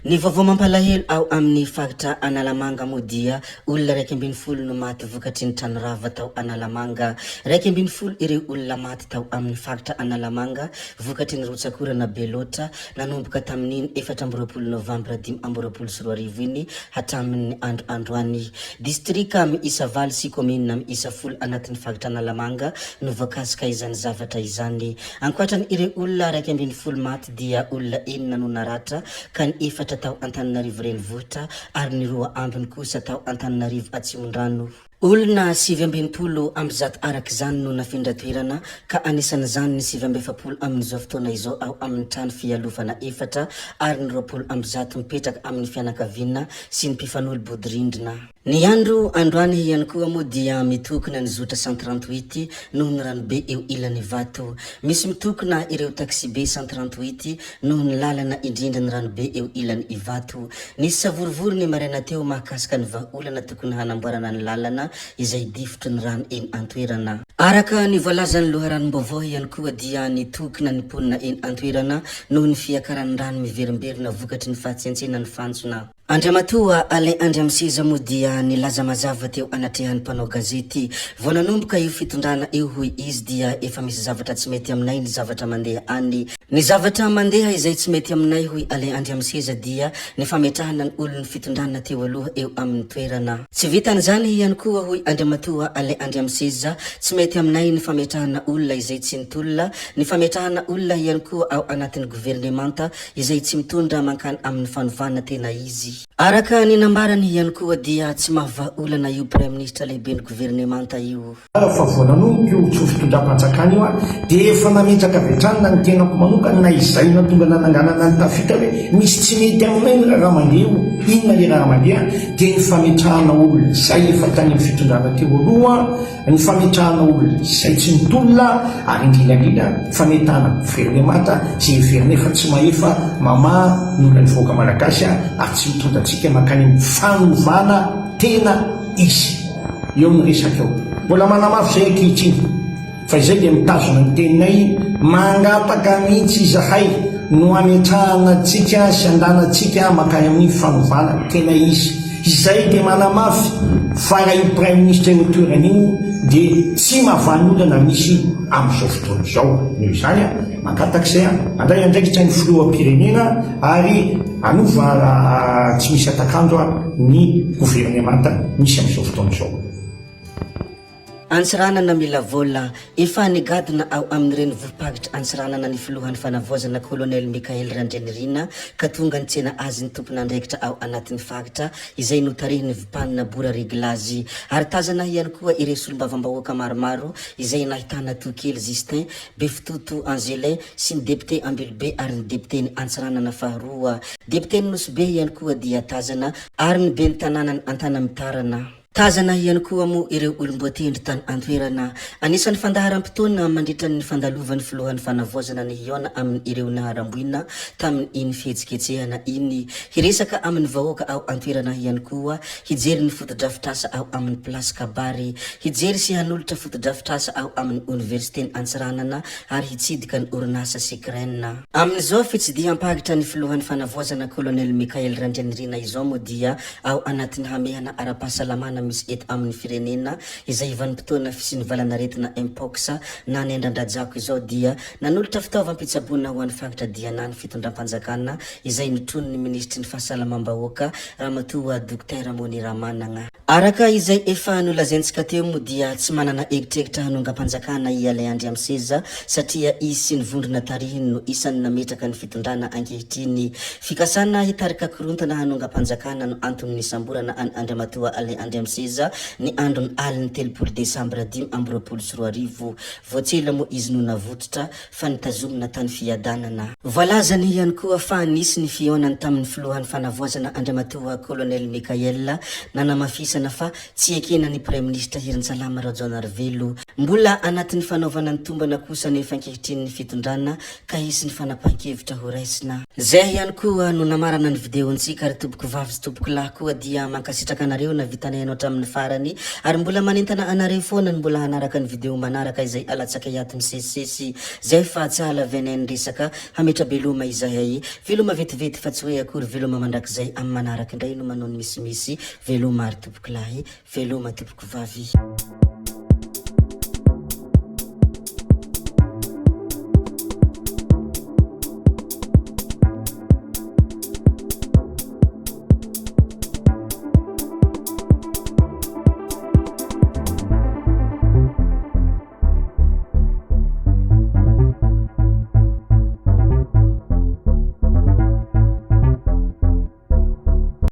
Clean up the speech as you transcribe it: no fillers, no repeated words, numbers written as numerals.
Ny vaovao mampalahelo ao amin'ny faritra Analamanga moa dia olona 2 no maty vokatry ny tranorava tao Analamanga. 2 ireo olona maty tao amin'ny faritra Analamanga vokatry ny rotsakorana be loatra nanomboka tamin'iny 24 Novambra 2024 iny hatramin'ny androany. Distrika miisa 8 sy commune miisa 10 anatin'ny faritra Analamanga no voakasika izany zavatra izany. Ankoatran' ireo olona 2 maty dia olona 9 no naratra ka ny efatra tao Antananarivo renivohitra ary ny 2 ambiny kosa tao Antananarivo Atsimondrano. Olona 7 amby zato arak'izany no nafindratoerana ka anisan'izany ny 7 amin'izao fotoana izao ao amin'ny trano fialofana efatra ary ny 20 amby zato mipetraka amin'ny fianakaviana sy ny mpifanolo-bodorindrina. Ny androany ihany koa moa dia mitokona ny zotra 138 noho ny ranobe eo ilan'ny vato. Misy mitokona ireo taxi be 138 noho ny lalana indrindra ny ranobe eo ilan'ny ivato. Nisy savorovory ny maraina teo mahakasika ny vahaolana tokony hanamboarana ny lalana izay difotry ny rano eny antoerana. Araka ny voalazan'ny loharanom-baovao ihany koa dia nitokona ny ponina eny antoerana noho ny fiakaran'ny rano miverimberina vokatry ny fahatsentsena ny fantsona. Andriamatoa Alain Andriamseza moa dia nilaza mazava teo anatrehan'ny mpanao gazety. Vao nanomboka io fitondrana eo hoy izy dia efa misy zavatra tsy mety aminay ny zavatra mandeha any. Ny zavatra mandeha izay tsy mety aminay hoy Alain Andriamseza dia ny fametrahana ny olon'ny fitondrana teo aloha eo amin'ny toerana. Tsy vitan'izany ihany koa hoy Andriamatoa Alain Andriamseza, tsy mety aminay ny fametrahana olona izay tsy nitolona, ny fametrahana olona ihany koa ao anatin'ny gouvernemanta izay tsy mitondra mankany amin'ny fanovana tena izy. Araka ny nambarany ihany koa dia tsy mahavaolana io Prime Ministre lehibe ny gouvernemanta io. Fa voananomboka io tsy fitondram-panjakana io dia efa nametraka vetranina ny tenako manokana na izay na tonga nananganana ny tafita hoe misy tsy mety aminay ny raha mandeha io, inona le raha mandeha dia ny fametrahana olona izay efa tany amin'ny fitondrana teo aloha, ny fametrahana olona izay tsy nitolona ary indrindrandrindra fametahana gouvernemanta sy heverina efa tsy maefa mama ny olona ny voaka malagasy ary tsy mitondratsika makany amin'ny fanovana tena izy. Eo amin'ny resaka eo mbola manamafy izay ankehitriny fa izay dia mitazona ny teninay mangapaka mihitsy izahay no ametrahana antsika sy andanantsika makany amin'ny fanovana tena izy. Izay dia manamafy fa raha io Prime Ministre eo toerana io dia tsy mahavany olana misy amin'izao fotoana izao. Noho izany makataka izay andray andraikitra ny filoham-pirenena ary anova tsy misy atakandro ny gouvernemanta misy amin'izao fotoana izao. Antsiranana mila vola efa nigadina ao amin'ireny vovim-pagitra antsiranana ny filohan'ny fanavozana Colonel Mikael Randrenirina ka tonga ny tsena azy ny tompon'andraikitra ao anatin'ny fagitra izay notarehiny vipanina bora reglazy. Ary tazana ihany koa ireo solombavam-bahoaka maromaro izay nahitana Tokely Justin, Befitoto Angelin sy ny député Ambilobe ary ny député ny Antsiranana faharoa. Député ny Nosbe ihany koa dia tazana ary ny ben'ny tanàna ny Antanamitharana. Tazana ihany koa moa ireo olom-boatendry tany antoerana. Anisan'ny fandaharam-potoana mandritra ny fandalovan'ny filohan'ny fanavozana ny hiona amin'ny ireo naharamboina tamin'ny iny fihetsikehtsehana iny. Hiresaka amin'ny vahoaka ao antoerana ihany koa, hijery ny fotodrafitrasa ao amin'ny plasy Kabary, hijery sy hanolotra fotodrafitrasa ao amin'ny université ny Antsiranana ary hitsidika ny orinasa Sekrena. Amin'izao fitsidiam-pagitra ny filohan'ny fanavozana Colonel Mikael Randrenirina izao moa dia ao anatin'ny hamehana ara-pahasalamana misy eto amin'ny firenena izay vanim-potoana fisinivalana aretina Mpox na ny andrandrajako izao dia nanolotra fitaovam-pitsaboana ho an'ny fagitra Diana ny fitondram-panjakana izay nitrony ny ministry ny fahasalamam-bahoaka Ramatoa Dr Moni Ramanana. Araka izay efa nolazaintsika teo moa dia tsy manana eritreritra hanongam-panjakana i Alain Andriamseza satria izy sy ny vondrona tarihiny no isan'ny nametraka ny fitondrana ankehitriny. Fikasana hitarika korontana hanongam-panjakana no antony nisamborana any Andriamatoa Alain Andriamseza ny andro ny aliny 3 Desambra 2024 voatsela moa izy no navototra fa nitazomina tany fiadanana. Voalazany ihany koa fa nisy ny fionany tamin'ny filohan'ny fanavozana Andriamatoa Colonel Mikael nanamafisa isana fa tsy ekena ny Premier Ministre Hirinsalama Rajaonarivelo mbola anatin'ny fanaovana ny tombana kosa ny fankehitrin'ny fitondrana ka hisy ny fanapahan-kevitra ho raisina. Zay ihany koa no namarana ny videontsika ary tompoko vavy sy tompoko lahy koa dia mankasitraka anareo na vitanay hatramin'ny farany ary mbola manentana anareo foana ny mbola hanaraka ny video manaraka izay alatsaka iaty misesisesy zay fa tsy halavena ny resaka hametra beloma izahay veloma vetivety fa tsy hoe akory veloma mandrakizay amin'ny manaraka indray no manao ny misimisy veloma ary tompoko lahy veloma tompoko vavy.